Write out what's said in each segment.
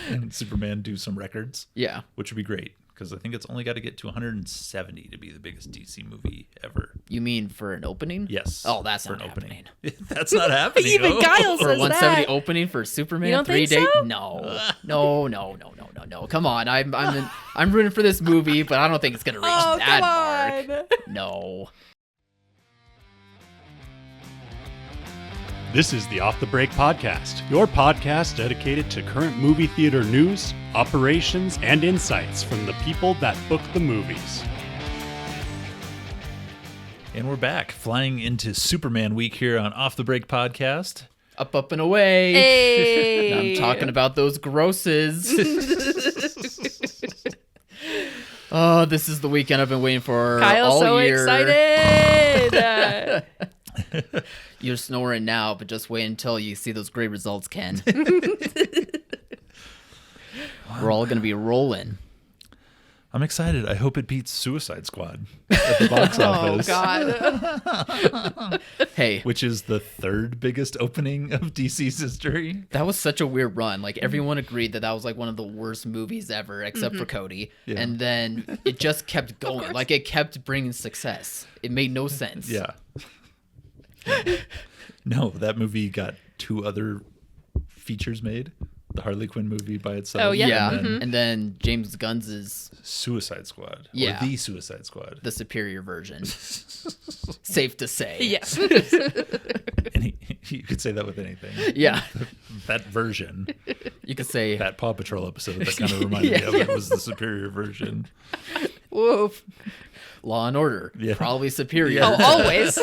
and Superman do some records. Yeah. Which would be great, because I think it's only got to get to 170 to be the biggest DC movie ever. You mean for an opening? Yes. Oh, that's for not an happening. opening. That's not happening. Even Oh. Kyle For says 170 that. opening for Superman You don't 3 think day? so? No. Come on. I'm rooting for this movie, but I don't think it's gonna reach that mark. No. This is the Off the Break Podcast, your podcast dedicated to current movie theater news, operations, and insights from the people that book the movies. And we're back, flying into Superman week here on Off the Break Podcast. Up and away. Hey. Now I'm talking about those grosses. Oh, this is the weekend I've been waiting for Kyle's all so year. excited. You're snoring now, but just wait until you see those great results, Ken. We're all going to be rolling. I'm excited. I hope it beats Suicide Squad at the box office. Oh, God. Hey, Which is the third biggest opening of DC's history. that was such a weird run. Like, everyone agreed that was like one of the worst movies ever, except for Cody. Yeah. And then it just kept going. Like, it kept bringing success. It made no sense. Yeah. No, that movie got 2 other features made. The Harley Quinn movie by itself. Oh, yeah. Yeah. And And then James Gunn's is Suicide Squad. Yeah. Or The Suicide Squad. the superior version. Safe to say. Yes. And you could say that with anything. Yeah. That version, You could say that Paw Patrol episode that kind of reminded me of it was the superior version. Woof. Law and Order. Yeah. Probably superior. Oh, always.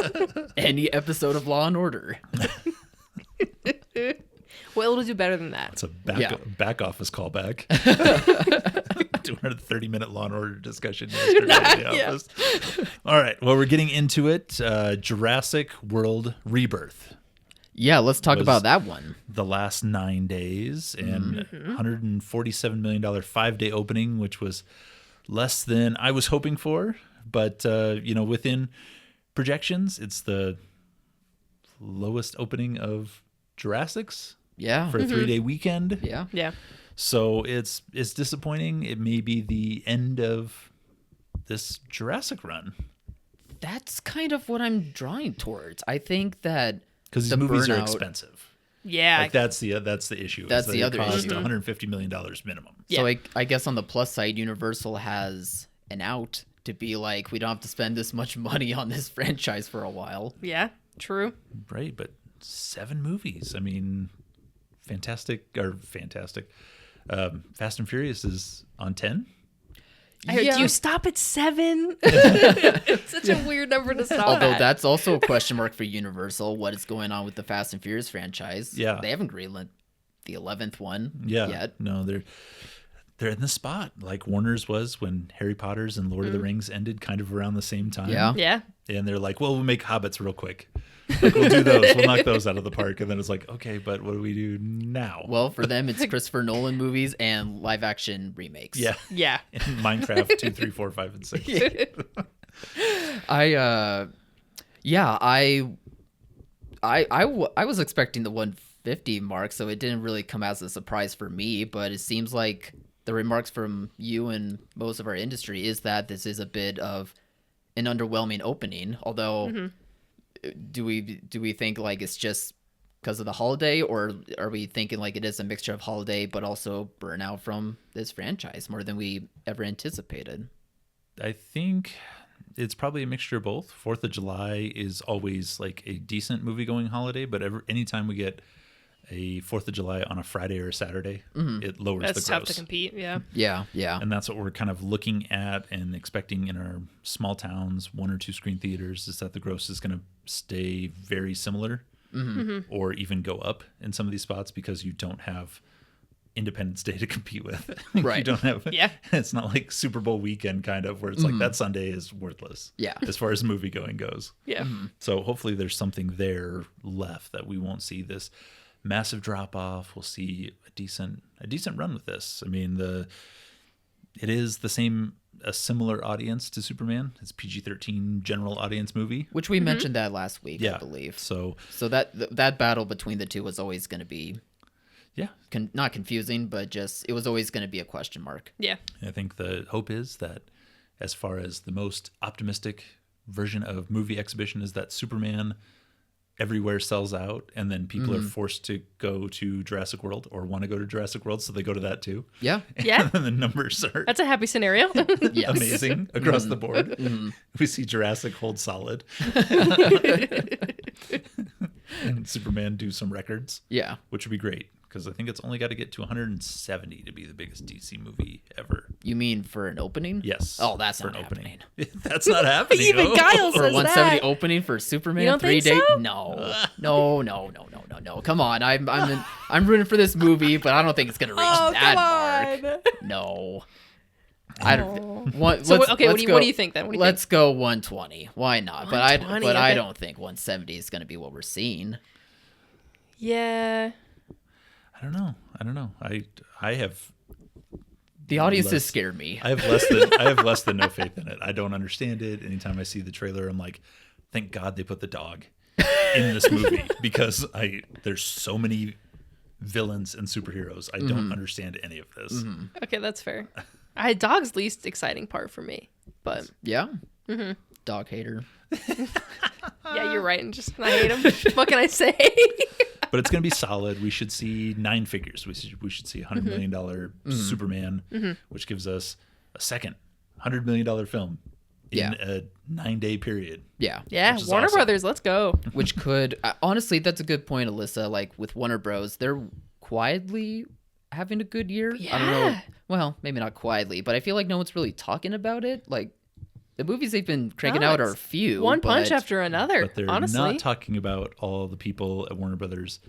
Any episode of Law and Order. Well, it'll do better than that. It's a Yeah. back office callback. 230-minute Law and Order discussion yesterday in the Yeah. office. All right, well, we're getting into it. Jurassic World Rebirth. Yeah, let's talk Was- about that one. The last 9 days and $147 million 5-day opening, which was less than I was hoping for. But, within projections, it's the lowest opening of Jurassic's Yeah. for a 3-day weekend. Yeah. Yeah. So it's disappointing. It may be the end of this Jurassic run. That's kind of what I'm drawing towards. I think that Because these the movies are burnout- expensive. Yeah. Like that's the issue. is That's that the it other cost issue. $150 million minimum. Yeah. So I guess on the plus side, Universal has an out to be like, we don't have to spend this much money on this franchise for a while. Yeah. True. Right, but 7 movies. I mean, fantastic. Fast and Furious is on 10. Do Yeah. you stop at 7? It's such a weird number to stop Although at. that's also a question mark for Universal. What is going on with the Fast and Furious franchise? Yeah. They haven't greenlit the 11th one Yeah. yet. No, they're in the spot like Warner's was when Harry Potter's and Lord of the Rings ended kind of around the same time. Yeah. Yeah. And they're like, well, we'll make Hobbits real quick. Like, we'll do those. We'll knock those out of the park. And then it's like, okay, but what do we do now? Well, for them, it's Christopher Nolan movies and live action remakes. Yeah. Yeah. Minecraft 2, 3, 4, 5, and 6. I was expecting the 150 mark, so it didn't really come as a surprise for me, but it seems like the remarks from you and most of our industry is that this is a bit of an underwhelming opening, although do we think like it's just because of the holiday, or are we thinking like it is a mixture of holiday but also burnout from this franchise more than we ever anticipated? I think it's probably a mixture of both. 4th of July is always like a decent movie-going holiday, but anytime we get a 4th of July on a Friday or a Saturday, it lowers That's the tough gross. to compete. Yeah. Yeah. And that's what we're kind of looking at and expecting in our small towns, 1 or 2 screen theaters, is that the gross is going to stay very similar or even go up in some of these spots because you don't have Independence Day to compete with. You Right. don't have, Yeah. It's not like Super Bowl weekend kind of where it's like that Sunday is worthless. Yeah. As far as movie going goes. Yeah. So hopefully there's something there left that we won't see this massive drop off. We'll see a decent run with this. I mean, it is a similar audience to Superman. It's PG-13 general audience movie. Which we mentioned that last week, Yeah. I believe. So So that battle between the two was always going to be Yeah. Not confusing, but just it was always going to be a question mark. Yeah. I think the hope is that as far as the most optimistic version of movie exhibition is that Superman everywhere sells out, and then people are forced to go to Jurassic World or want to go to Jurassic World, so they go to that too. Yeah. Yeah. And the numbers are That's a happy scenario. Yes. amazing across the board. We see Jurassic hold solid. And Superman do some records, Yeah. which would be great, because I think it's only got to get to 170 to be the biggest DC movie ever. You mean for an opening? Yes. Oh, that's for not an happening. opening. That's not happening. Even Oh. Kyle For says 170 that. opening for Superman You don't 3 think day? so? No. Come on. I'm rooting for this movie, but I don't think it's gonna reach that mark. No. I don't. So what do you think then? What do you Let's go 120. Why not? But 120, I okay. don't think 170 is gonna be what we're seeing. Yeah. I don't know. I have The audiences Less- scare me. I have less than no faith in it. I don't understand it. Anytime I see the trailer, I'm like, thank God they put the dog in this movie, because there's so many villains and superheroes. I don't understand any of this. Okay, that's fair. Dog's least exciting part for me, but Yeah. Dog hater. yeah, you're right. I hate him. What can I say? But it's going to be solid. We should see 9 figures. We should see $100 million Superman, which gives us a second $100 million film in a 9-day period. Yeah. Yeah, Which is Warner awesome. Brothers, let's go. Which could honestly, that's a good point, Alyssa. Like with Warner Bros, they're quietly having a good year. I don't know. Yeah. Well, maybe not quietly, but I feel like no one's really talking about it. Like the movies they've been cranking No, out are it's few. One punch but- after another. But they're honestly, not talking about all the people at Warner Brothers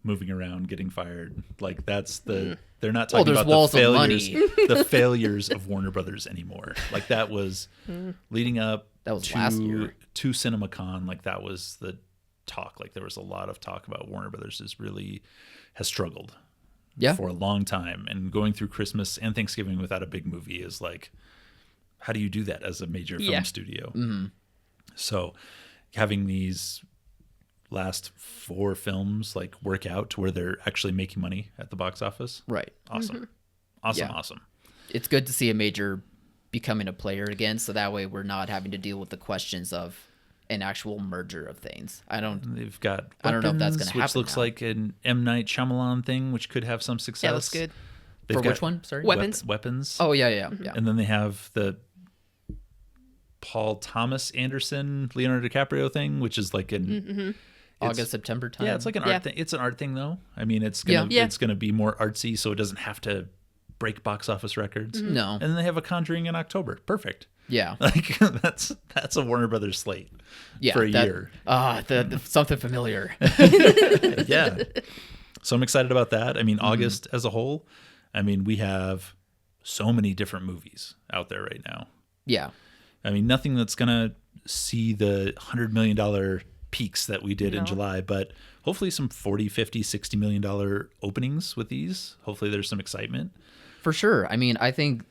moving around, getting fired. Like that's they're not Well, talking there's about walls the of failures, money. the failures of Warner Brothers anymore. Like that was leading up That was to last year. to CinemaCon. Like that was the talk. Like there was a lot of talk about Warner Brothers has struggled Yeah. for a long time, and going through Christmas and Thanksgiving without a big movie is like, how do you do that as a major film Yeah. studio? So having these last 4 films like work out to where they're actually making money at the box office, Right. awesome. Yeah. Awesome. It's good to see a major becoming a player again, so that way we're not having to deal with the questions of an actual merger of things. They've got I don't know if that's Weapons, gonna which happen looks now. like an M. Night Shyamalan thing, which could have some success. yeah, that's good. They've For got which one? Sorry. Weapons. Weapons. Oh yeah. And then they have the Paul Thomas Anderson, Leonardo DiCaprio thing, which is like an August, September time. yeah, it's like an Yeah. art thing. It's an art thing though. I mean, it's gonna Yeah. it's gonna be more artsy, so it doesn't have to break box office records. No. And then they have a Conjuring in October. Perfect. Yeah. Like that's a Warner Brothers slate Yeah. for a year. The something familiar. Yeah. So I'm excited about that. I mean, August as a whole, I mean, we have so many different movies out there right now. Yeah. I mean, nothing that's going to see the $100 million peaks that we did in No. July, but hopefully some $40, $50, $60 million openings with these. Hopefully there's some excitement. For sure. I mean, I think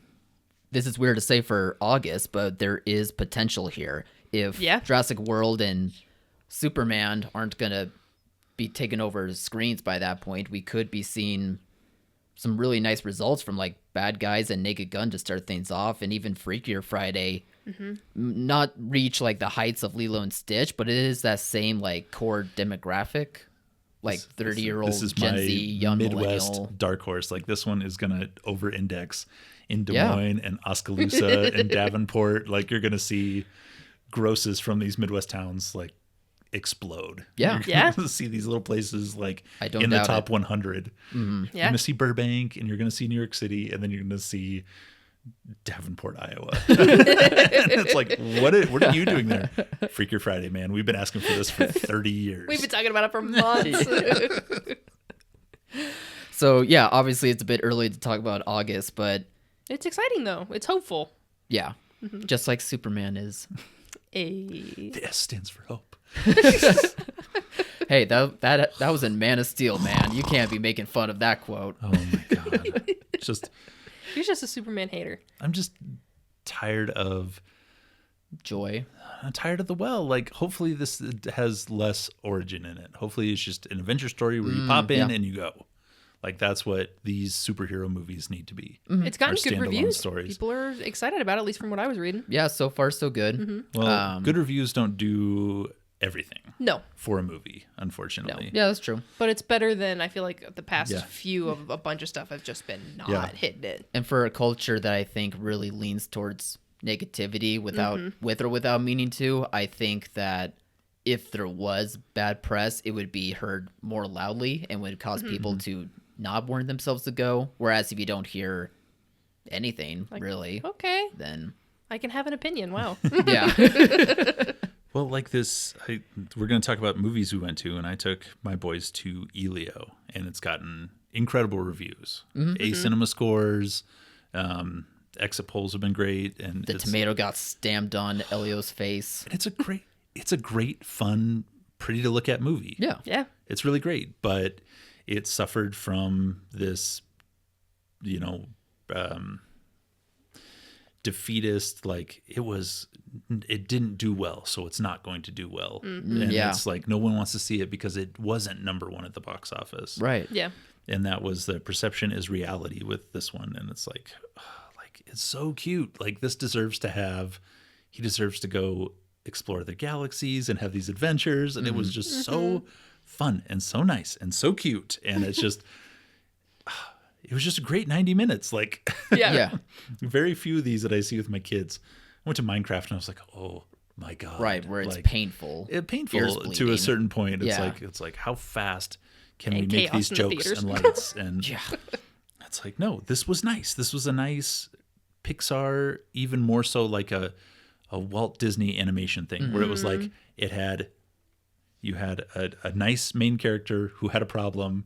this is weird to say for August, but there is potential here. If Yeah. Jurassic World and Superman aren't going to be taking over screens by that point, we could be seeing some really nice results from like Bad Guys and Naked Gun to start things off, and even Freakier Friday. Not reach like the heights of Lilo and Stitch, but it is that same like core demographic, like 30-year-old This is Gen my Z young Midwest millennial. dark horse. Like this one is going to over-index in Des Yeah. Moines and Oskaloosa and Davenport. Like you're going to see grosses from these Midwest towns like explode. Yeah. You're gonna see these little places like I don't in the doubt top it. 100. You're Yeah. going to see Burbank, and you're going to see New York City, and then you're going to see Davenport, Iowa. And it's like, what are you doing there? Freakier Friday, man. We've been asking for this for 30 years. We've been talking about it for months. So yeah, obviously it's a bit early to talk about August, but It's exciting though. It's hopeful. yeah, just like Superman is. The S stands for hope. Hey, that was in Man of Steel, man. You can't be making fun of that quote. Oh my God. You're just a Superman hater. I'm just tired of Joy. the well. Like, hopefully this has less origin in it. Hopefully it's just an adventure story where you pop in yeah. and you go. Like that's what these superhero movies need to be. It's gotten Our good standalone reviews. stories. People are excited about it, at least from what I was reading. Yeah, so far so good. Well, good reviews don't do everything No, for a movie, unfortunately. Yeah, that's true. but it's better than I feel like the past Yeah. few of a bunch of stuff have just been not Yeah. hitting it. And for a culture that I think really leans towards negativity with or without meaning to, I think that if there was bad press, it would be heard more loudly and would cause people to not warn themselves to go. Whereas if you don't hear anything really, Okay, then I can have an opinion. Wow. yeah. Well, like this, we're going to talk about movies we went to, and I took my boys to Elio, and it's gotten incredible reviews. A cinema scores, exit polls have been great, and The tomato got stamped on Elio's face. it's a great, fun, pretty to look at movie. Yeah. Yeah. It's really great, but it suffered from this, defeatist, like it didn't do well, so it's not going to do well. And Yeah. it's like no one wants to see it because it wasn't number one at the box office. Right. Yeah. And that was the perception is reality with this one. And it's like it's so cute. Like he deserves to go explore the galaxies and have these adventures. And it was just so fun and so nice and so cute. And it's just, it was just a great 90 minutes. Like Yeah. Yeah. very few of these that I see with my kids. I went to Minecraft and I was like, oh my God. Right. Where it's like, painful. Ears painful to bleeding. a certain point. Yeah. It's like how fast can we And make chaos these in the jokes theaters. and lights? And Yeah. it's like, no, this was nice. This was a nice Pixar, even more so like a Walt Disney animation thing where it was like you had a nice main character who had a problem.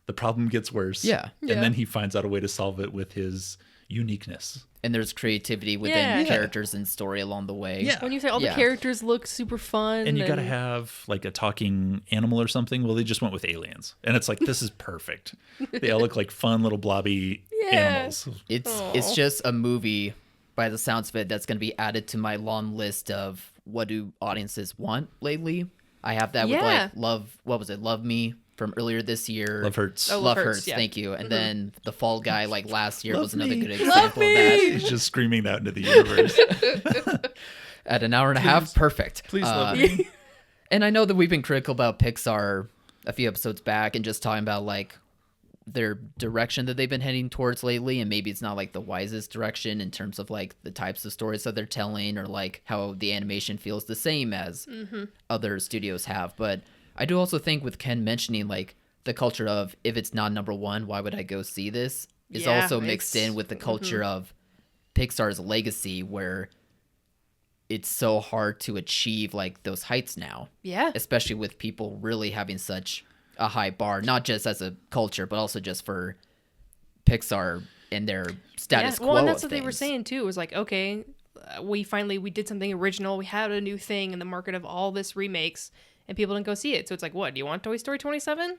The problem gets worse. Yeah. And Yeah. then he finds out a way to solve it with his uniqueness. And there's creativity within Yeah. characters and story along the way. Yeah. When you say all Yeah. the characters look super fun, And you got to have like a talking animal or something. Well, they just went with aliens. And it's like, this is perfect. They all look like fun little blobby animals. It's just a movie, by the sounds of it, that's going to be added to my long list of what do audiences want lately. I have that with Yeah. like Love Me from earlier this year. Love Hurts. Oh, Love Love Hurts, Hurts, yeah. thank you. And then The Fall Guy, like last year, Love was another me. good Love example of that. He's just screaming that into the universe. At an hour and a half, perfect. Please love me. And I know that we've been critical about Pixar a few episodes back and just talking about like their direction that they've been heading towards lately, and maybe it's not like the wisest direction in terms of like the types of stories that they're telling or like how the animation feels the same as other studios have. But I do also think with Ken mentioning like the culture of if it's not number one, why would I go see this? Is Yeah, also mixed it's- in with the culture of Pixar's legacy where it's so hard to achieve like those heights now, Yeah. especially with people really having such a high bar, not just as a culture, but also just for Pixar and their status quo. Well, and that's of what they were things. saying too. It was like, okay, we did something original. We had a new thing in the market of all this remakes, and people didn't go see it. So it's like, what? Do you want Toy Story 27?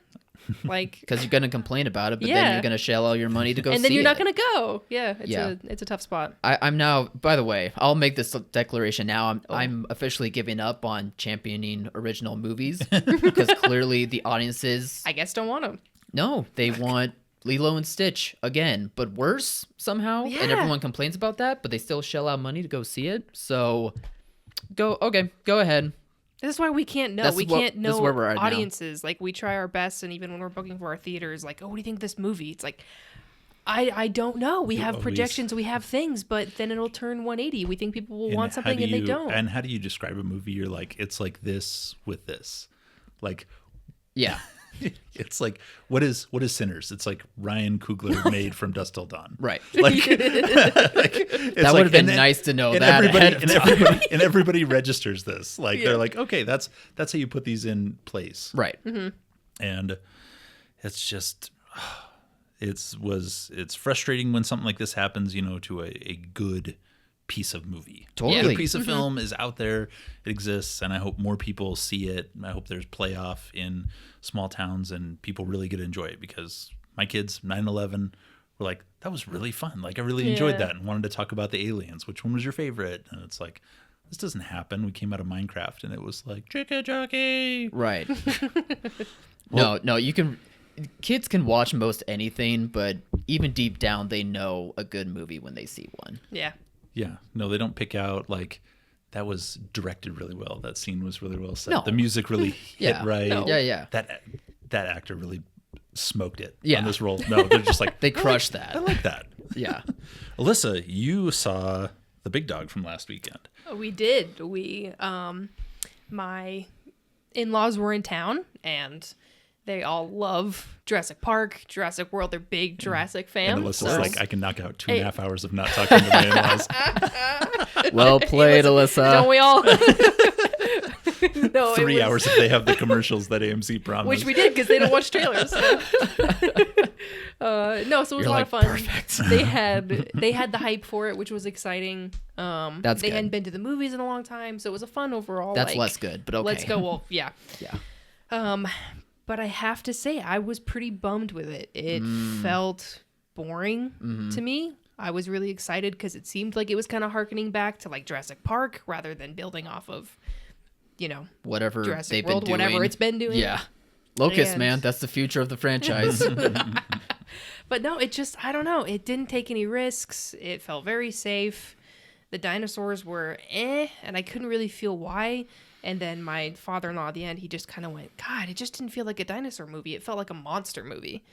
Like, Because you're going to complain about it, but then Yeah. you're going to shell all your money to go see it. and then you're not gonna go. Yeah, Yeah. it's a tough spot. I'm now, by the way, I'll make this declaration now. Oh. I'm officially giving up on championing original movies because clearly the audiences, I guess don't want them. no, they want Lilo and Stitch again, but worse somehow. Yeah. And everyone complains about that, but they still shell out money to go see it. So go ahead. This is why we can't know. This We is what- can't this is know where we're at now. audiences. Like, we try our best, and even when we're booking for our theaters, like, oh, what do you think of this movie? It's like, I don't know. We have always- projections, we have things, but then it'll turn 180. We think people will And want how something, do and they you- don't. And how do you describe a movie? You're like, it's like this with this. Like, Yeah. it's like, what is Sinners? It's like Ryan Coogler made From Dusk Till Dawn. Right. Like, That would have been nice to know that ahead of time. and everybody registers this. Like Yeah. they're like, okay, that's how you put these in place. Right. And it's just it's frustrating when something like this happens, to a good piece of movie. A Totally. good piece of film is out there, it exists, and I hope more people see it. I hope there's playoff in small towns and people really get to enjoy it, because my kids 9/11 were like, that was really fun. Like I really enjoyed Yeah. that and wanted to talk about the aliens. Which one was your favorite? And it's like, this doesn't happen. We came out of Minecraft and it was like chicka jockey. Right. No, you can. kids can watch most anything, but even deep down, they know a good movie when they see one. Yeah. Yeah. No, they don't pick out like that was directed really well. That scene was really well set. No. The music really hit Yeah. right. No. Yeah. That actor really smoked it Yeah. on this role. No, they're just like They crushed that. I like that. Yeah. Alyssa, you saw The Big Dog from last weekend. We did. My in-laws were in town, and they all love Jurassic Park, Jurassic World. They're big Jurassic fans. And Alyssa's so- like, I can knock out 2.5 hours of not talking to my in-laws. Well played, Alyssa. Don't we all? No, 3 hours if they have the commercials that AMC promised. Which we did because they don't watch trailers. So. No, so it was You're a lot like, of fun. perfect. They had the hype for it, which was exciting. That's they good. hadn't been to the movies in a long time, so it was a fun overall. That's like, less good, but okay. Let's go. Well, yeah. Yeah. But I have to say, I was pretty bummed with it. It felt boring to me. I was really excited because it seemed like it was kind of harkening back to like Jurassic Park rather than building off of, Whatever Jurassic they've World, been doing. whatever it's been doing. Yeah. Locust, And- man. That's the future of the franchise. But no, it just, I don't know. It didn't take any risks. It felt very safe. The dinosaurs were and I couldn't really feel why. And then my father-in-law at the end, he just kind of went, God, it just didn't feel like a dinosaur movie. It felt like a monster movie.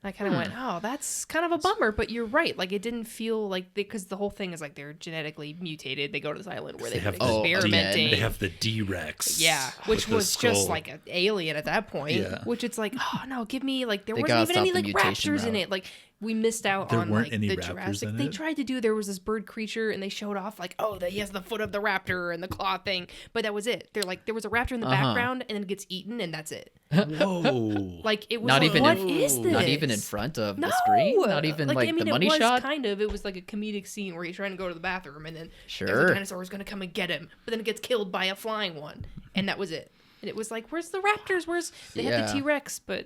And I kind of went, oh, that's kind of a bummer. But you're right. Like, it didn't feel like, because the whole thing is like they're genetically mutated. They go to this island where they've been experimenting. They have the D-Rex. Yeah, which with the was just skull. like an alien at that point. Yeah. Which it's like, oh no, give me like there They wasn't gotta even any stop the like mutation raptors in route. it. Like we missed out There on weren't like any the raptors Jurassic. in They it? tried to do there was this bird creature and they showed off like, oh, he has the foot of the raptor and the claw thing, but that was it. They're like there was a raptor in the background and then it gets eaten and that's it. Whoa. Like it was Not like, even what in- is this? Not even in front of No! the screen? Not even like I mean, the money it was shot? kind of. It was like a comedic scene where he's trying to go to the bathroom and then Sure. there's a dinosaur who's going to come and get him, but then it gets killed by a flying one, and that was it. And it was like, where's the raptors? Where's they had Yeah. the T-Rex, but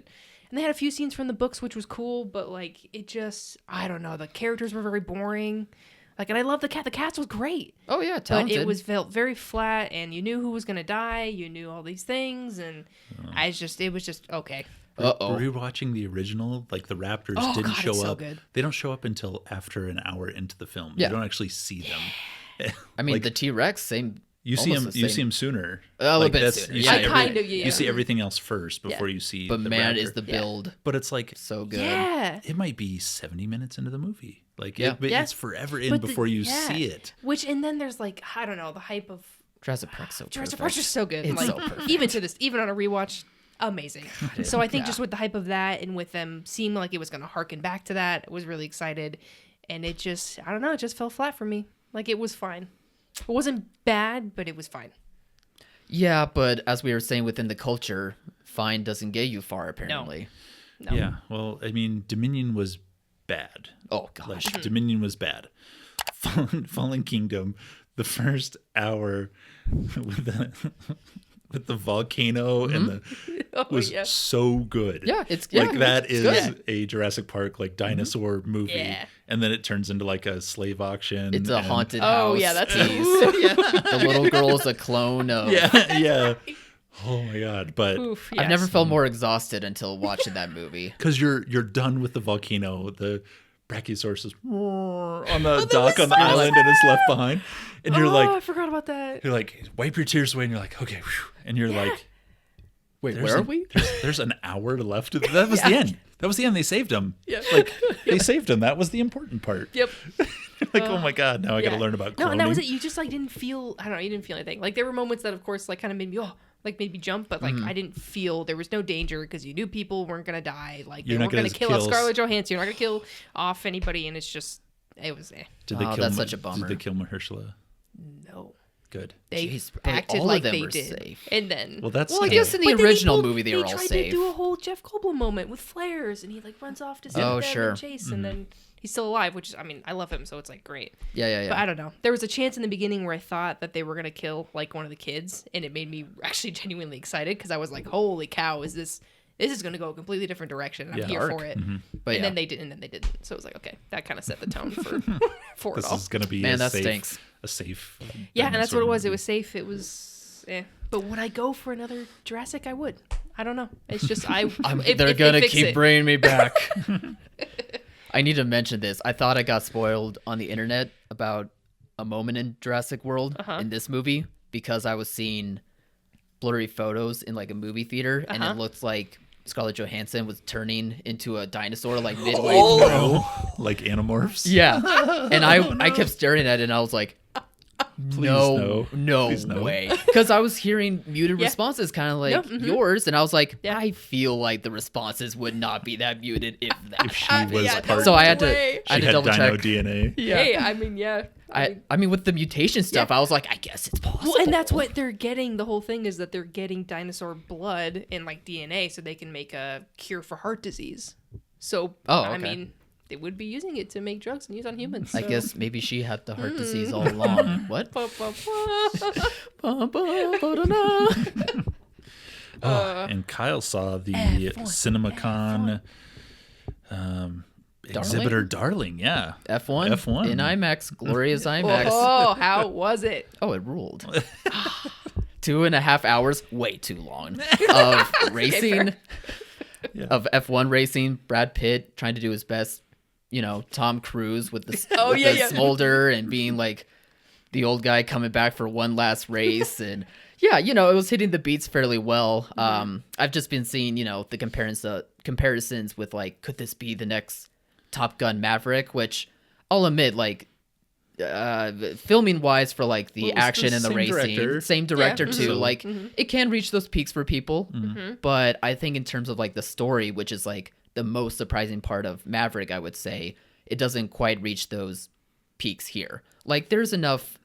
and they had a few scenes from the books which was cool, but like it just I don't know. The characters were very boring. Like, and I love the cat. The cats was great. Oh, yeah, But talented. it felt very flat, and you knew who was gonna die. You knew all these things, and it was just okay. Uh-oh. Were you watching the original? Like the raptors Oh, didn't God, show it's so up. good. They don't show up until after an hour into the film. Yeah. You don't actually see them. I mean, like, the T-Rex, same. you see almost him. the You same. see him sooner. A little bit that's- sooner, You yeah. see I kind of, yeah. You see everything else first before you see. But the man, raptor. is the build But it's like so good. Yeah. it might be 70 minutes into the movie. Like Yeah. Yeah. it's forever in But before you see it. Which and then there's like I don't know the hype of Jurassic Park's so Jurassic perfect. Park's just so good. It's like so perfect. even on a rewatch, amazing. So I think Yeah. just with the hype of that and with them seeming like it was going to harken back to that, I was really excited. And it just I don't know, it just fell flat for me. Like it was fine. It wasn't bad, but it was fine. Yeah, but as we were saying within the culture, fine doesn't get you far, apparently. No. Yeah. Well, I mean, Dominion was bad. Oh, gosh. Like Dominion was bad. Fallen Kingdom, the first hour with the volcano and the was yeah. so good. Yeah, it's like yeah, that it's is good. a Jurassic Park like dinosaur movie, Yeah. and then it turns into like a slave auction. It's a and- haunted Oh, house. yeah, that's tease. The little girl is a clone of. Yeah, yeah. Oh my god! But Oof, I've yes. never felt more exhausted until watching that movie. because you're done with the volcano, the Brachiosaurus is on the dock on the island and it's left behind, and you're I like, forgot about that. you're like, wipe your tears away, and you're like, okay, whew. And you're like, Wait, there's where are an- we? There's an hour left. That was the end. That was the end. They saved him. Yeah. Like they saved him. That was the important part. Yep. Like, oh my god, now I got to learn about cloning. No, and that was it. You just like didn't feel. I don't know. You didn't feel anything. Like there were moments that, of course, like kind of made me made me jump, but like I didn't feel there was no danger because you knew people weren't gonna die. Like You're they not weren't gonna gonna kill off kill- Scarlett Johansson. You're not gonna kill off anybody, and it's just it was Did they Oh, kill that's Ma- such a bummer. Did they kill Mahershala? no. Good. They Jeez, but acted all of like them they were did, safe. and then Well, that's Well, I good. guess in the But then original movie they were all tried safe. to do a whole Jeff Goldblum moment with flares, and he like runs off to save Oh, them sure. and chase, and then he's still alive. Which is, I mean, I love him, so it's like great. Yeah. But I don't know. There was a chance in the beginning where I thought that they were gonna kill like one of the kids, and it made me actually genuinely excited because I was like, "Holy cow! Is this is gonna go a completely different direction?" And I'm Yeah. here Dark. for it. But And yeah. then they didn't. And then they didn't. So it was like, okay, that kind of set the tone for for it This all. is gonna be Man, a that safe, stinks. a safe. Yeah, and that's what dinosaur it was. It movie. was safe. It was. But would I go for another Jurassic? I would. I don't know. It's just they're gonna keep bringing me back. I need to mention this. I thought I got spoiled on the internet about a moment in Jurassic World in this movie because I was seeing blurry photos in like a movie theater, and it looked like Scarlett Johansson was turning into a dinosaur like midway through. Like Animorphs? Yeah. And I kept staring at it, and I was like, no way. Because I was hearing muted responses kind of like yours, and I was like, I feel like the responses would not be that muted if she was part so I of had to She double had check. dino DNA. Yeah. Hey, I mean, yeah. I mean, with the mutation stuff, I was like, I guess it's possible. Well, and that's what they're getting. The whole thing is that they're getting dinosaur blood and like DNA so they can make a cure for heart disease. So, I mean, they would be using it to make drugs and use on humans. I guess maybe she had the heart disease all along. What? And Kyle saw the CinemaCon exhibitor Darling. Yeah. F1 in IMAX, glorious IMAX. Oh, how was it? Oh, it ruled. 2.5 hours, way too long, of racing, of F1 racing. Brad Pitt trying to do his best, Tom Cruise with the smolder and being like the old guy coming back for one last race. And it was hitting the beats fairly well. I've just been seeing, the comparisons with like, could this be the next Top Gun Maverick, which I'll admit, like, filming wise for like the action and the racing, same director too. Like, it can reach those peaks for people, but I think in terms of like the story, which is like the most surprising part of Maverick, I would say it doesn't quite reach those peaks here. Like, there's enough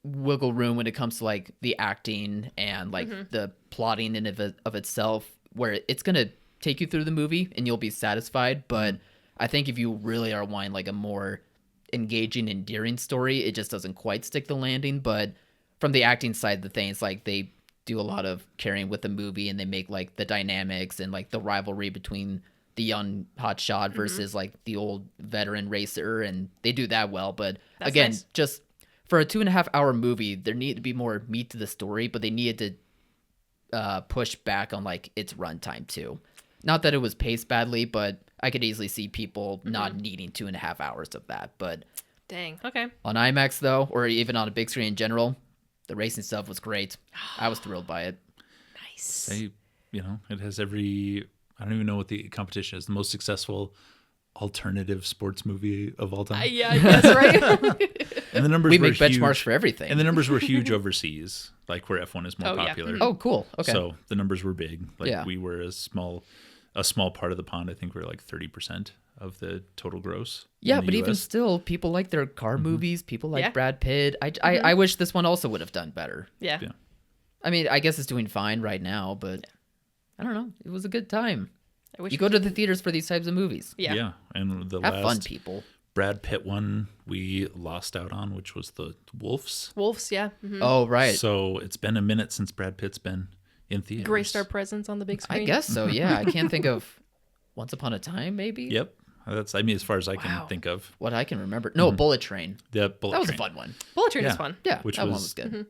wiggle room when it comes to like the acting and like the plotting in of itself, where it's gonna take you through the movie and you'll be satisfied, but I think if you really are wanting like a more engaging, endearing story, it just doesn't quite stick the landing. But from the acting side of the things, like they do a lot of carrying with the movie, and they make like the dynamics and like the rivalry between the young hotshot versus like the old veteran racer, and they do that well. But again, just for a 2.5 hour movie, there needed to be more meat to the story, but they needed to push back on like its runtime too. Not that it was paced badly, but I could easily see people not needing 2.5 hours of that. But dang, okay. On IMAX though, or even on a big screen in general, the racing stuff was great. I was thrilled by it. Nice. It has every. I don't even know what the competition is. The most successful alternative sports movie of all time. Yeah, that's right. And the numbers we were make benchmarks huge, for everything. And the numbers were huge overseas, like where F1 is more popular. Oh, cool. Okay. So the numbers were big. Like we were a small part of the pond. I think we were like 30% of the total gross. Yeah, but even still, people like their car movies. People like Brad Pitt. I wish this one also would have done better. Yeah. I mean, I guess it's doing fine right now, but I don't know. It was a good time. You go to the theaters for these types of movies. Yeah. And the Have fun, people. Brad Pitt one we lost out on, which was the Wolves. Wolves, yeah. Oh, right. So it's been a minute since Brad Pitt's been in theaters. Graced our presence on the big screen. I guess so, yeah. I can't think of Once Upon a Time, maybe? Yep. That's, as far as I can think of. What I can remember. No, Bullet Train. That was a fun one. Bullet Train is fun. Yeah, which that one was was good.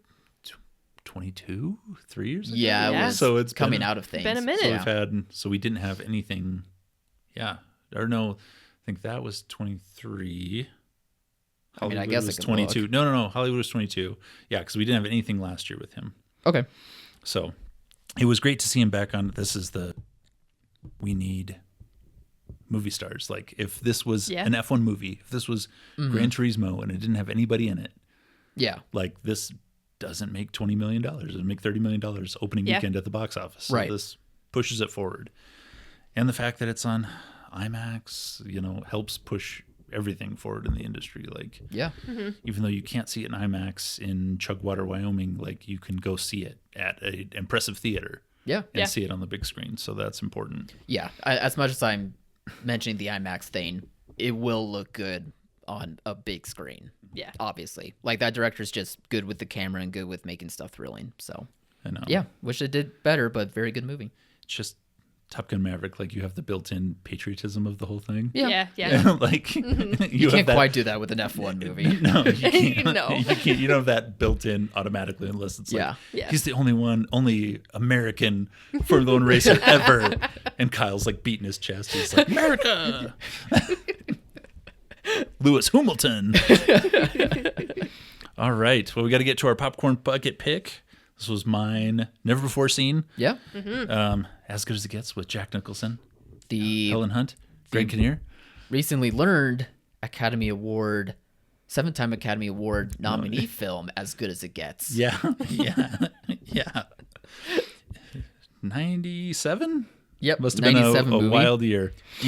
22, 3 years ago? Yeah, it was so it's coming out of things. Been a minute. So we didn't have anything. Yeah. Or no, I think that was 23. Hollywood I guess was I could 22. look. No. Hollywood was 22. Yeah, because we didn't have anything last year with him. Okay. So it was great to see him back on. We need movie stars. Like if this was an F1 movie, if this was Gran Turismo and it didn't have anybody in it. Yeah. Like this doesn't make $20 million. It'll make $30 million opening weekend at the box office. So this pushes it forward. And the fact that it's on IMAX, helps push everything forward in the industry. Like, even though you can't see it in IMAX in Chugwater, Wyoming, like you can go see it at an impressive theater. And see it on the big screen. So that's important. Yeah. As much as I'm mentioning the IMAX thing, it will look good on a big screen. Yeah. Obviously. Like that director's just good with the camera and good with making stuff thrilling. So I know. Yeah. Wish it did better, but very good movie. It's just Top Gun Maverick, like you have the built-in patriotism of the whole thing. Yeah. Like You can't quite do that with an F1 movie. No, you can't. No. You can't. You don't have that built in automatically unless it's like Yeah. he's the only American Formula One racer ever. And Kyle's like beating his chest. He's like, America. Lewis Hamilton. All right. Well, we got to get to our popcorn bucket pick. This was mine. Never before seen. Yeah. As Good as It Gets with Jack Nicholson, The Helen Hunt, Greg Kinnear. recently learned seven-time Academy Award nominee film, As Good as It Gets. Yeah. 97? Yep. Must have been 97 a movie. wild year. Do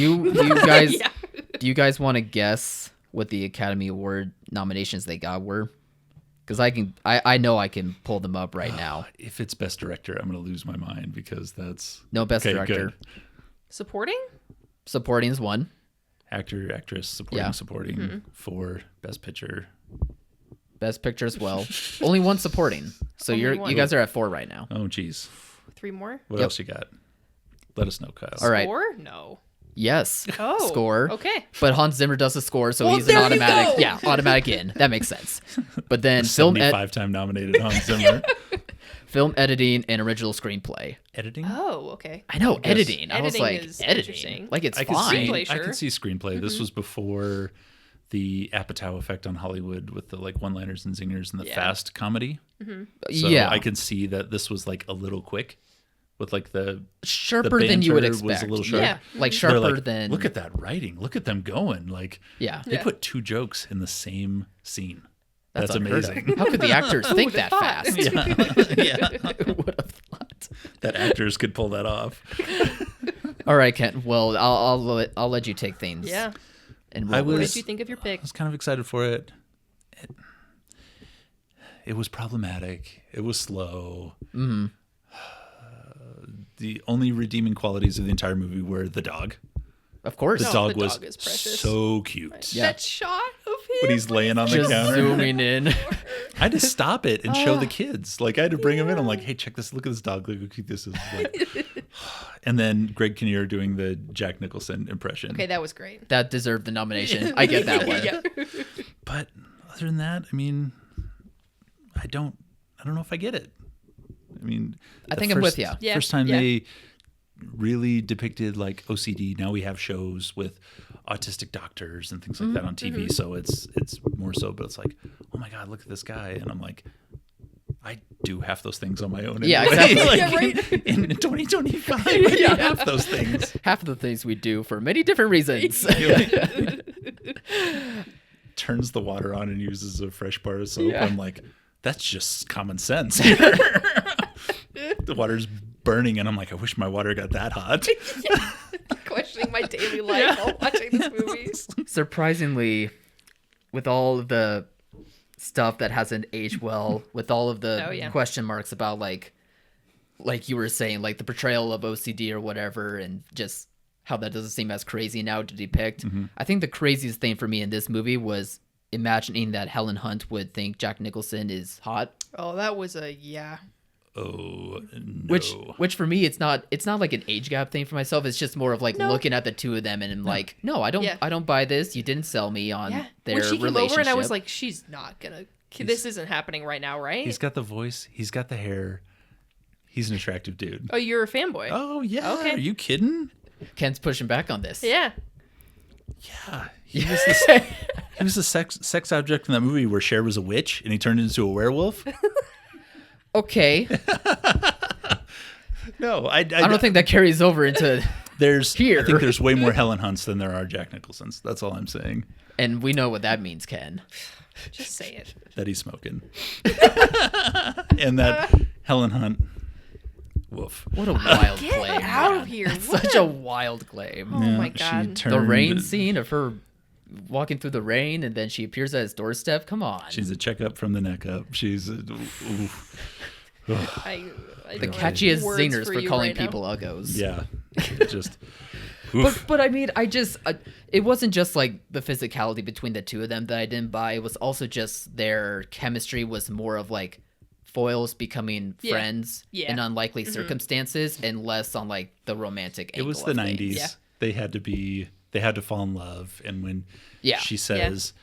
you guys want to guess what the Academy Award nominations they got were? Because I know I can pull them up right now. If it's Best Director, I'm going to lose my mind because that's... No, Best Okay, Director. good. Supporting? Supporting is one. Actor, actress, supporting Yeah. for Best Picture. Best Picture as well. Only one supporting. So Only one. you guys are at 4 right now. Oh, geez. 3 more? What Yep. else you got? Let us know, Kyle. All right. Or no. Yes. Oh. Score. Okay. But Hans Zimmer does the score, so Well, he's an there you automatic. go. Yeah, automatic in. That makes sense. But then film 75-time nominated Hans Zimmer. editing and original screenplay. Editing? Oh, okay. I know, guess editing. I was editing like, is editing. interesting. Like, it's I could fine. Screenplay, I sure. could see screenplay. This was before the Apatow effect on Hollywood with the like one-liners and zingers and the Yeah. fast comedy. So Yeah. I can see that this was like a little quick with like the Sharper the than you would banter was expect. a little sharp. Yeah. Like They're sharper like, than. look at that writing. Look at them going. Like Yeah. they Yeah. put 2 jokes in the same scene. That's unheard of. amazing. How could the actors think would've that thought? fast? Yeah. Who would have thought? That actors could pull that off. All right, Kent. Well, I'll let you take things. Yeah. And I roll What with was- did you think of your pick? I was kind of excited for it. It was problematic. It was slow. Mm-hmm. The only redeeming qualities of the entire movie were the dog. Of course. The Oh, dog the was dog is precious. so cute. Yeah. That shot of him. When he's laying on the Just counter. zooming in. I had to stop it and show the kids. Like I had to bring them in. I'm like, hey, check this. Look at this dog. Look how cute this is. Like, and then Greg Kinnear doing the Jack Nicholson impression. Okay, that was great. That deserved the nomination. I get that one. Yeah. But other than that, I mean, I don't know if I get it. I mean, I the think I'm with ya. Yeah, First time yeah. they really depicted like OCD. Now we have shows with autistic doctors and things like that on TV. So it's more so, but it's like, oh my God, look at this guy. And I'm like, I do half those things on my own. Yeah, anyway. exactly. Like, Yeah, right. In 2025, I do half those things. Half of the things we do for many different reasons. Turns the water on and uses a fresh bar of soap. Yeah. I'm like, that's just common sense. The water's burning, and I'm like, I wish my water got that hot. Questioning my daily life while watching this movie. Surprisingly, with all of the stuff that hasn't aged well, with all of the Oh, yeah. question marks about like you were saying, like the portrayal of OCD or whatever, and just how that doesn't seem as crazy now to depict. I think the craziest thing for me in this movie was imagining that Helen Hunt would think Jack Nicholson is hot. Oh, that was a yeah. Oh no! Which for me, it's not like an age gap thing for myself. It's just more of like No. looking at the two of them and I'm like, no, I don't buy this. You didn't sell me on Yeah. their When she came relationship. over and I was like, she's not gonna. This isn't happening right now, right? He's got the voice. He's got the hair. He's an attractive dude. Oh, you're a fanboy. Oh yeah. Okay. Are you kidding? Ken's pushing back on this. Yeah. Yeah. He was the sex object in that movie where Cher was a witch and he turned into a werewolf. Okay. No, I I don't think that carries over into, there's. here. I think there's way more Helen Hunts than there are Jack Nicholsons. That's all I'm saying. and we know what that means, Ken. Just say it. That he's smoking. And that Helen Hunt. Woof. What a wild Get claim. out man. of here. That's What such a- a wild claim. Oh my She God. turned, The rain scene of her walking through the rain and then she appears at his doorstep. Come on. She's a checkup from the neck up. She's oof. I the don't have catchiest words zingers for you calling right now. people uggos. Yeah. Just oof. But I mean, it wasn't just like the physicality between the two of them that I didn't buy. It was also just their chemistry was more of like foils becoming friends Yeah. in unlikely circumstances, and less on like the romantic It angle. was the of 90s. things. Yeah. They had to fall in love. And when she says,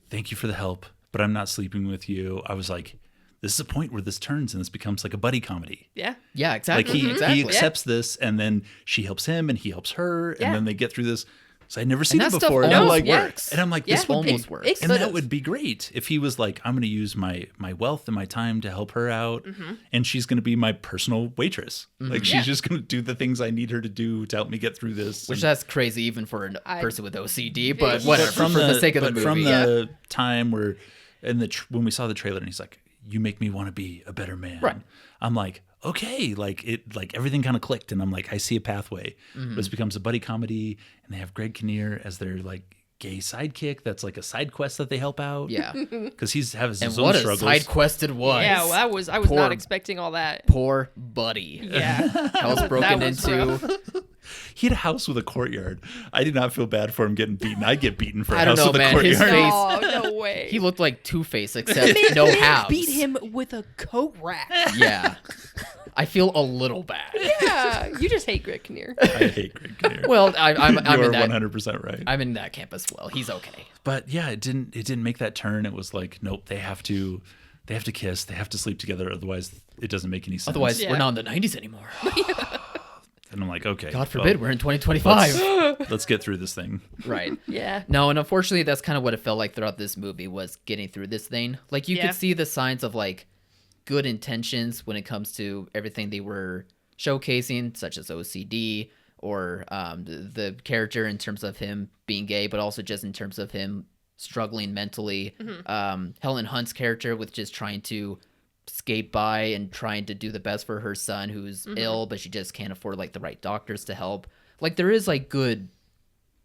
thank you for the help, but I'm not sleeping with you, I was like, this is a point where this turns and this becomes like a buddy comedy. Yeah. Yeah, exactly. Like he accepts this, and then she helps him and he helps her, and then they get through this. So I'd never seen it that stuff before. And I'm almost like, works. and I'm like, Yeah. this would almost be, works. and that would be great if he was like, I'm going to use my wealth and my time to help her out, and she's going to be my personal waitress. Like she's just going to do the things I need her to do to help me get through this. Which And- that's crazy even for a person with OCD, but But whatever. from for the sake of the but movie. from the time where when we saw the trailer and he's like, you make me want to be a better man. Right. I'm like, okay, like everything kind of clicked, and I'm like, I see a pathway. This becomes a buddy comedy, and they have Greg Kinnear as their like gay sidekick. That's like a side quest that they help out. Yeah. Because he's has And his what own a struggles. side quest it was. Yeah, well, I was Poor- not expecting all that. Poor buddy. Yeah. House broken was into. He had a house with a courtyard. I did not feel bad for him getting beaten. I get beaten for a I don't house know, with man. a His courtyard. face- Oh, no way. He looked like Two-Face, except no halves. Beat him with a coat rack. Yeah. I feel a little bad. Yeah, you just hate Greg Kinnear. I hate Greg Kinnear. Well, I'm you in are that. 100% right. I'm in that camp as well. He's okay. But yeah, it didn't make that turn. It was like, nope, they have to kiss, they have to sleep together, otherwise it doesn't make any sense. Otherwise, Yeah. we're not in the 90s anymore. and I'm like, okay, God forbid, we're in 2025. let's get through this thing. Right. Yeah. No, and unfortunately, that's kind of what it felt like throughout this movie was getting through this thing. Like you Yeah. could see the signs of like good intentions when it comes to everything they were showcasing, such as OCD or the character in terms of him being gay, but also just in terms of him struggling mentally. Helen Hunt's character with just trying to skate by and trying to do the best for her son who's ill, but she just can't afford like the right doctors to help. Like there is like good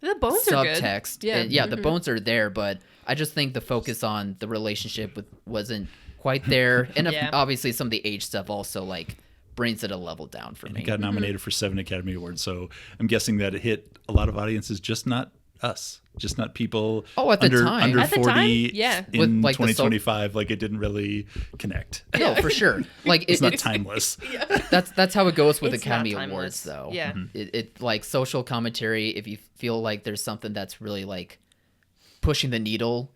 The bones are good. subtext. Yeah. And, yeah, the bones are there, but I just think the focus on the relationship wasn't quite there. And Yeah. obviously some of the age stuff also like brings it a level down for me. It got nominated for 7 Academy Awards, so I'm guessing that it hit a lot of audiences, just not us, just not people At the under time. under At the 40 time, yeah. in With, like, the 2025. Like it didn't really connect. No, for sure. Like It's not timeless. that's how it goes with It's Academy not Awards timeless. though. Yeah. It like social commentary, if you feel like there's something that's really like pushing the needle,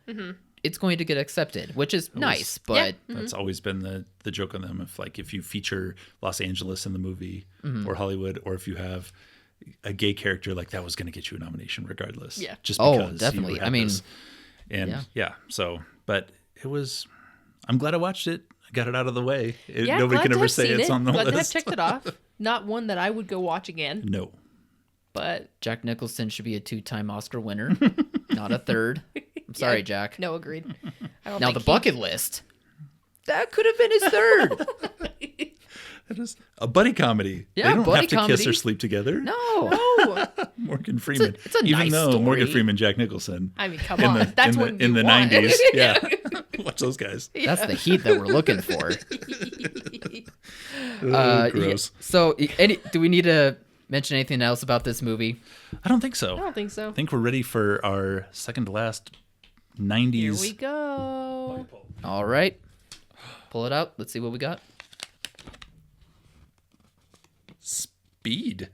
it's going to get accepted, which is nice, but That's always been the joke on them. If you feature Los Angeles in the movie or Hollywood, or if you have a gay character, like that was going to get you a nomination regardless. Yeah. Just Oh, because definitely. you had I mean, this. And so, but it was, I'm glad I watched it. I got it out of the way. Yeah, Nobody glad can to ever have say seen it's it. on the Glad to have list. checked it off. Not one that I would go watch again, No. but Jack Nicholson should be a 2-time Oscar winner, not a third. I'm sorry, Yeah. Jack. no, agreed. I don't Now think the bucket list. That could have been his third. It is a buddy comedy. Yeah, they don't buddy have to kiss comedy. or sleep together. No. Oh, Morgan Freeman. it's a Even nice though story. Morgan Freeman, Jack Nicholson. I mean, come in on. the, That's in what the, in you the want. 90s. Yeah. Watch those guys. That's the heat that we're looking for. Oh, Yeah. gross. So, do we need to mention anything else about this movie? I don't think so. I don't think so. I think we're ready for our second to last 90s. Here we go. All right. Pull it out. Let's see what we got. Speed.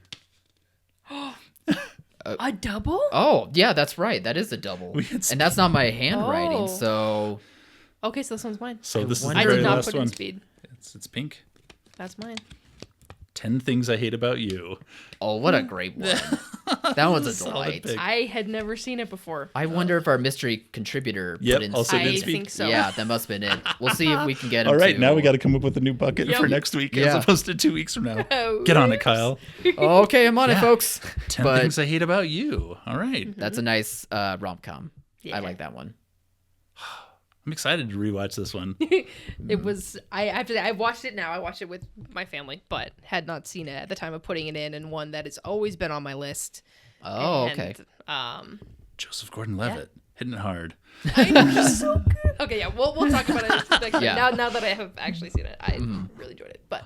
A double? Oh, yeah, that's right. That is a double. We had And that's not my handwriting, Oh. so Okay, so this one's mine. So this is the wonder- I very did not last put one. in speed. It's pink. That's mine. 10 Things I Hate About You. oh, what a great one. That one's a Solid delight. pick. I had never seen it before. I wonder if our mystery contributor Yep, put in also I did speed. speed. think so. Yeah, that must have been it. We'll see if we can get him All right, to... now we got to come up with a new bucket Yep. for next week Yeah. as opposed to 2 weeks from now. Oh, Get on it, oops. Kyle. Okay, I'm on it, Yeah. folks. 10 But Things I Hate About You. All right. that's a nice rom-com. Yeah. I like that one. I'm excited to rewatch this one. It was I watched it now. I watched it with my family, but had not seen it at the time of putting it in, and one that has always been on my list. Oh, And, okay. Joseph Gordon-Levitt. Hitting it hard. I know, he's so good. Okay, yeah, we'll talk about it next time. Yeah. Now that I have actually seen it, I really enjoyed it. But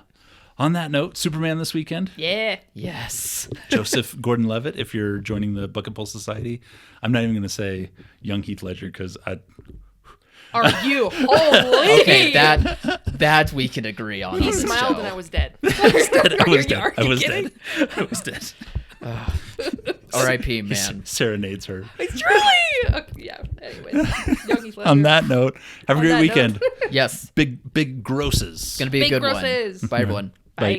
On that note, Superman this weekend. yeah, Yes. Joseph Gordon-Levitt, if you're joining the Bucket Pull Society. I'm not even going to say young Heath Ledger because are you? Holy. Okay, that we can agree on. He on this smiled show. and I was dead. I was dead. Are I you was kidding? dead. I was dead. R.I.P. He man. serenades her. It's truly. Yeah. Anyways, Yogi Pleasure. On that note, have a On great that weekend. note. Yes, Big grosses. it's gonna be a Big good grosses. one. Bye everyone. Bye.